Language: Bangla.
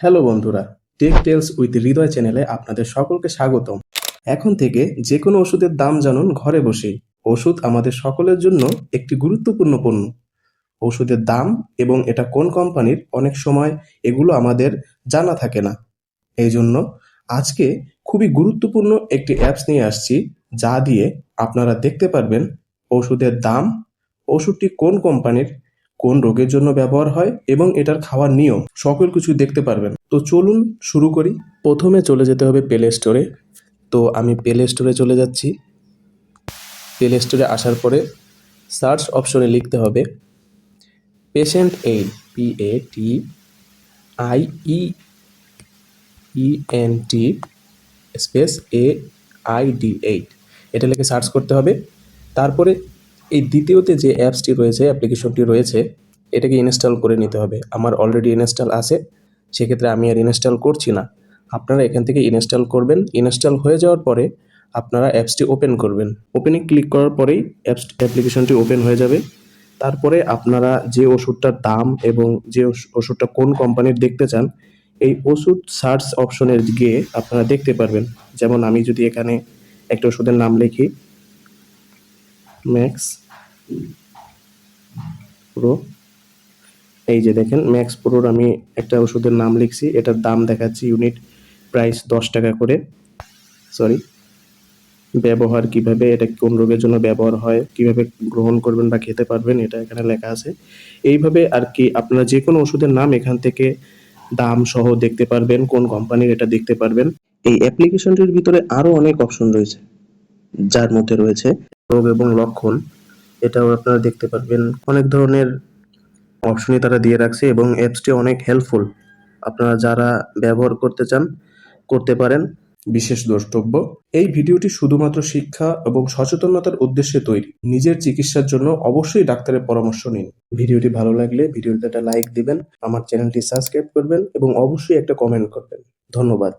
হ্যালো বন্ধুরা, টেক টেলস উইথ হৃদয় চ্যানেলে আপনাদের সকলকে স্বাগতম। এখন থেকে যে কোনো ওষুধের দাম জানুন ঘরে বসেই। ওষুধ আমাদের সকলের জন্য একটি গুরুত্বপূর্ণ পণ্য। ওষুধের দাম এবং এটা কোন কোম্পানির অনেক সময় এগুলো আমাদের জানা থাকে না। এই জন্য আজকে খুবই গুরুত্বপূর্ণ একটি অ্যাপস নিয়ে আসছি, যা দিয়ে আপনারা দেখতে পারবেন ওষুধের দাম, ওষুধটি কোন কোম্পানির, কোন রোগের জন্য ব্যবহার হয় এবং এটার খাওয়ার নিয়ম সকল কিছু দেখতে পারবেন। তো চলুন শুরু করি। প্রথমে চলে যেতে হবে প্লে স্টোরে। তো আমি প্লে স্টোরে চলে যাচ্ছি। প্লে স্টোরে আসার পরে সার্চ অপশনে লিখতে হবে patient aid, PATIENT space AID8, এটা লিখে সার্চ করতে হবে। তারপরে এই দ্বিতীয়তে যে অ্যাপসটি রয়েছে, অ্যাপ্লিকেশনটি রয়েছে, এটাকে ইনস্টল করে নিতে হবে। আমার অলরেডি ইনস্টল আছে, সেক্ষেত্রে আমি আর ইনস্টল করছি না। আপনারা এখান থেকে ইনস্টল করবেন। ইনস্টল হয়ে যাওয়ার পরে আপনারা অ্যাপসটি ওপেন করবেন। ওপেনে ক্লিক করার পরেই অ্যাপ্লিকেশনটি ওপেন হয়ে যাবে। তারপরে আপনারা যে ওষুধটার দাম এবং যে ওষুধটা কোন কোম্পানির দেখতে চান, এই ওষুধ সার্চ অপশনে গিয়ে আপনারা দেখতে পারবেন। যেমন আমি যদি এখানে একটা ওষুধের নাম লিখি, ম্যাক্স প্রো, এই যে দেখেন ম্যাক্স প্রোর আমি একটা ওষুধের নাম লিখছি, এটার দাম দেখাচ্ছি, ইউনিট প্রাইস 10 টাকা করে। ব্যবহার কিভাবে, এটা কোন রোগের জন্য ব্যবহার হয়, কিভাবে গ্রহণ করবেন বা খেতে পারবেন, এটা এখানে লেখা আছে। এইভাবে আর কি আপনারা যে কোনো ওষুধের নাম এখান থেকে দাম সহ দেখতে পারবেন, কোন কোম্পানির এটা দেখতে পারবেন। এই অ্যাপ্লিকেশনটির ভিতরে আরো অনেক অপশন রয়েছে, যার মধ্যে রয়েছে রোগ এবং লক্ষণ, এটাও আপনারা দেখতে পারবেন। অনেক ধরনের অপশনই তারা দিয়ে রাখছে এবং অ্যাপসটি অনেক হেল্পফুল। আপনারা যারা ব্যবহার করতে চান করতে পারেন। বিশেষ দ্রষ্টব্য, এই ভিডিওটি শুধুমাত্র শিক্ষা এবং সচেতনতার উদ্দেশ্যে তৈরি। নিজের চিকিৎসার জন্য অবশ্যই ডাক্তারের পরামর্শ নিন। ভিডিওটি ভালো লাগলে ভিডিওতে একটা লাইক দিবেন, আমার চ্যানেলটি সাবস্ক্রাইব করবেন এবং অবশ্যই একটা কমেন্ট করবেন। ধন্যবাদ।